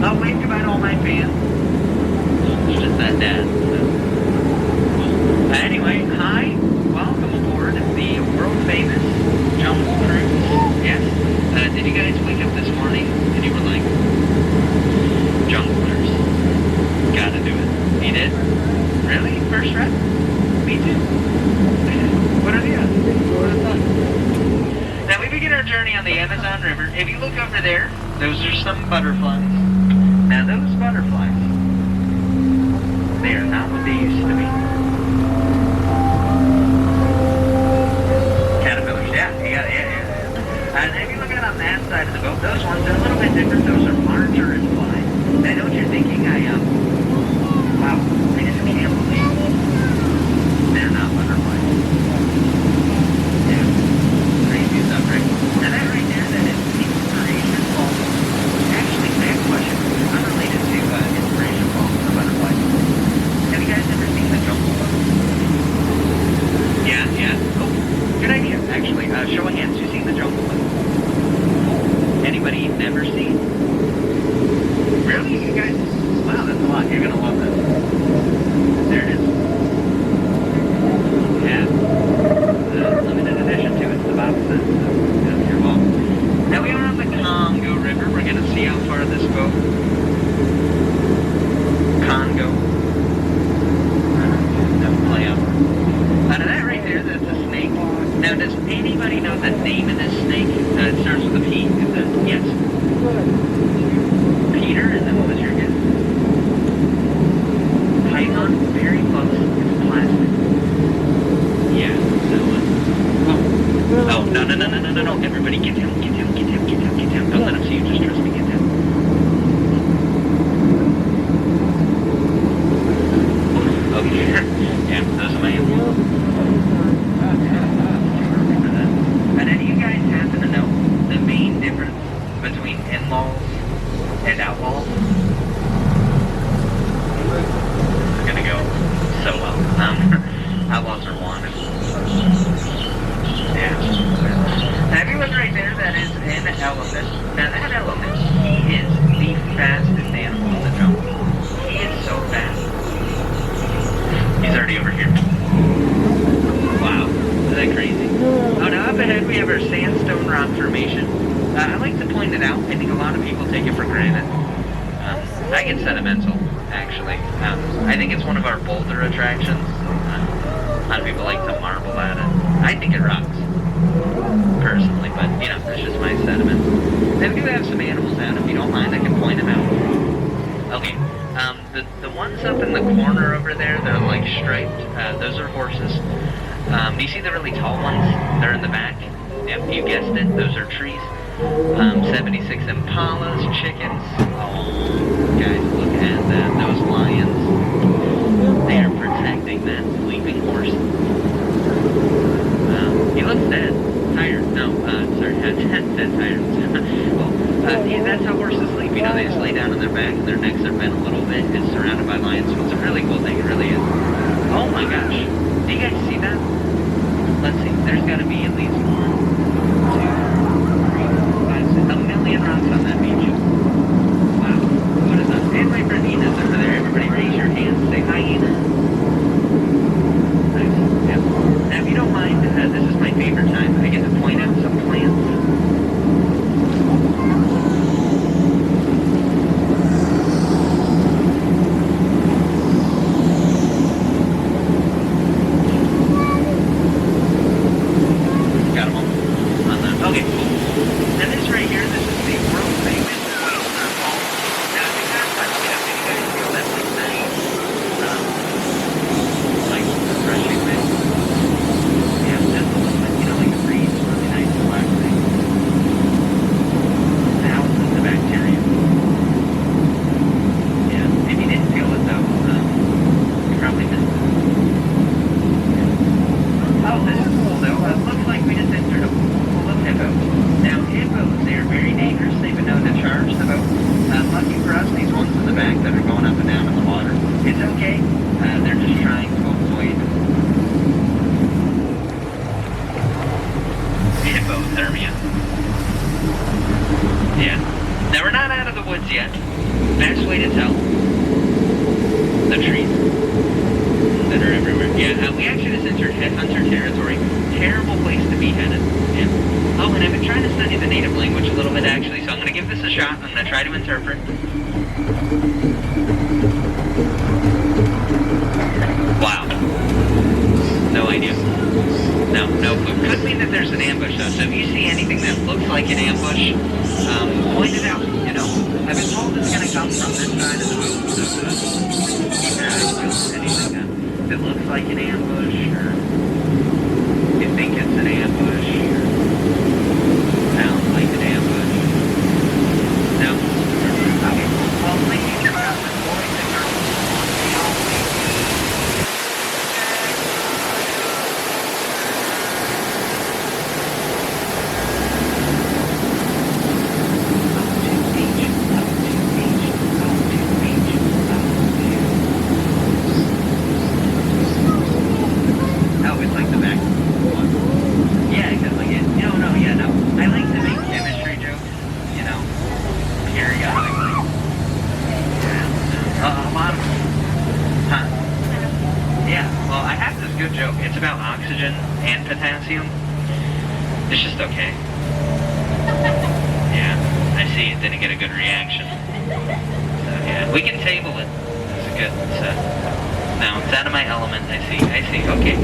I'll wave goodbye to all my fans. It's just that dad. So. Anyway, hi. Welcome aboard the world famous Jungle Cruise. Yes. Did you guys wake up this morning and you were like, Junglers, gotta do it. You did? Really? First rep? Me too. What are the odds? What are the odds? Now we begin our journey on the Amazon River. If you look over there, those are some butterflies. Now those butterflies, they are not what they used to be. Caterpillars, yeah. And if you look at on that side of the boat, those ones are a little bit different. Those are larger and fly. I know what you're thinking. Wow, I just can't believe they're not butterflies. Yeah, crazy stuff, right? Now that right there, that is inspiration falls. Actually, I have a question unrelated to inspiration falls for butterflies. Have you guys ever seen the Jungle Book? Yeah. Oh, good idea. Actually, show of hands. Who's seen the Jungle Book? Anybody never seen? Really? You guys? Wow, that's a lot. You're gonna love this. There it is. Yeah. Limited edition too. It's the Bob says. So, yeah, you're welcome. Now we are on the Congo River. We're gonna see how far this boat. Congo. Don't play up. Out of that right there, that's a snake. Now, does anybody know the name of this snake? It starts with a P. Yes. Peter, and then what was your guess? Python, very close. It's plastic. Yeah, so, oh, no. Everybody get down. Don't let him see you, just trust me, get down. Okay, yeah, those are my animals. And any of you guys happen to know the main difference between in-laws and outlaws? It's gonna go so well. Outlaws are wanted. Yeah. Now, everyone right there, that is an elephant. Now, that elephant, he is the fastest animal in the jungle. He is so fast. He's already over here. Wow. Isn't that crazy? Oh, now up ahead we have our sandstone rock formation. I like to point it out. I think a lot of people take it for granted. I get sentimental, actually. I think it's one of our bolder attractions. A lot of people like to marvel at it. I think it rocks, personally, but, you know, that's just my sentiments. And we do have some animals out. If you don't mind, I can point them out. Okay, the ones up in the corner over there, they're like striped. Those are horses. Do you see the really tall ones? They're in the back. Yep, you guessed it. Those are trees. 76 impalas, chickens. Oh, guys, look at that. Those lions. They are protecting that sleeping horse. He looks dead. Tired. No, sorry. Dead tired. Well, yeah, that's how horses sleep. You know, they just lay down on their back and their necks are bent a little bit. It's surrounded by lions. So it's a really cool thing. It really is. Oh my gosh. Do you guys see that? Let's see. There's got to be at least 1, 2, 3, 4, 5, 6, a million rocks on that beach. Wow. What is that? And my friend Ina's over there. Everybody raise your hands. Say hi, Ina. Nice. Yeah. Now, if you don't mind, this is my favorite time. I get to point out some plants. Yeah. Now we're not out of the woods yet. Best way to tell, the trees that are everywhere. Yeah, we actually just entered headhunter territory. Terrible place to be headed. Yeah. Oh, and I've been trying to study the native language a little bit actually, so I'm going to give this a shot. I'm going to try to interpret. Wow. No idea. No clue. Could mean that there's an ambush though, so if you see anything that looks like an ambush, point it out, you know? I've been told it's going to come from this side of the road, so keep your eyes peeled. Anything that looks like an ambush, or you think it's an ambush, or sounds like an ambush. No? Okay. Well, ladies and gentlemen, boys and girls, we all It's just okay. Yeah, I see it didn't get a good reaction. So yeah, we can table it. That's good. So now it's out of my element. I see. Okay.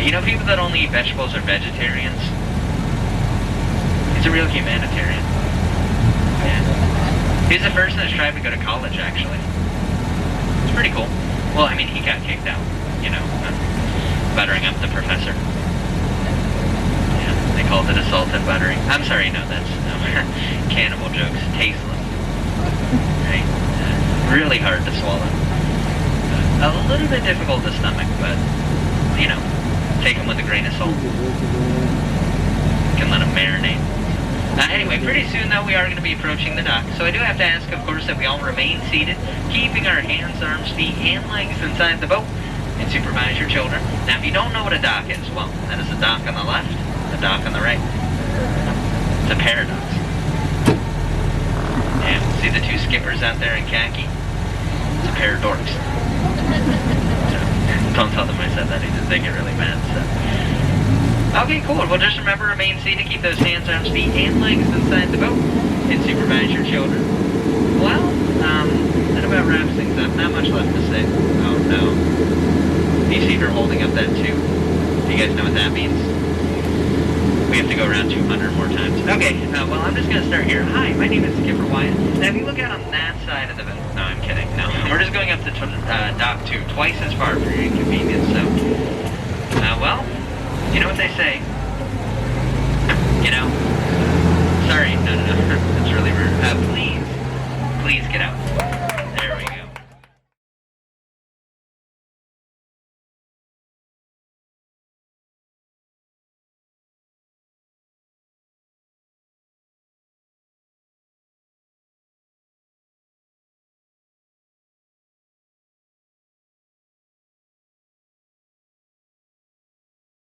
You know people that only eat vegetables are vegetarians? He's a real humanitarian. Yeah. He's the first in his tribe to go to college, actually. It's pretty cool. Well, I mean, he got kicked out, you know, buttering up the professor. Yeah, they called it assault and buttering. I'm sorry, no, that's cannibal jokes. Tasteless. Right? Really hard to swallow. A little bit difficult to stomach, but, you know, take them with a grain of salt. You can let them marinate. Anyway, pretty soon, though, we are going to be approaching the dock. So I do have to ask, of course, that we all remain seated, keeping our hands, arms, feet, and legs inside the boat, and supervise your children. Now, if you don't know what a dock is, well, that is a dock on the left, a dock on the right. It's a paradox. Yeah, see the two skippers out there in khaki? It's a pair of dorks. Don't tell them I said that, they get really mad, so. Okay, cool. Well, just remember, remain seated, keep those hands, arms, feet, and legs inside the boat, and supervise your children. Well, that about wraps things up. Not much left to say. Oh, no. These feet are holding up that tube. Do you guys know what that means? We have to go around 200 more times. Okay, well, I'm just going to start here. Hi, my name is Skipper Wyatt. Now, if you look out on that side of the boat... No, I'm kidding. No, we're just going up to dock 2, twice as far for your inconvenience, so... well, you know what they say.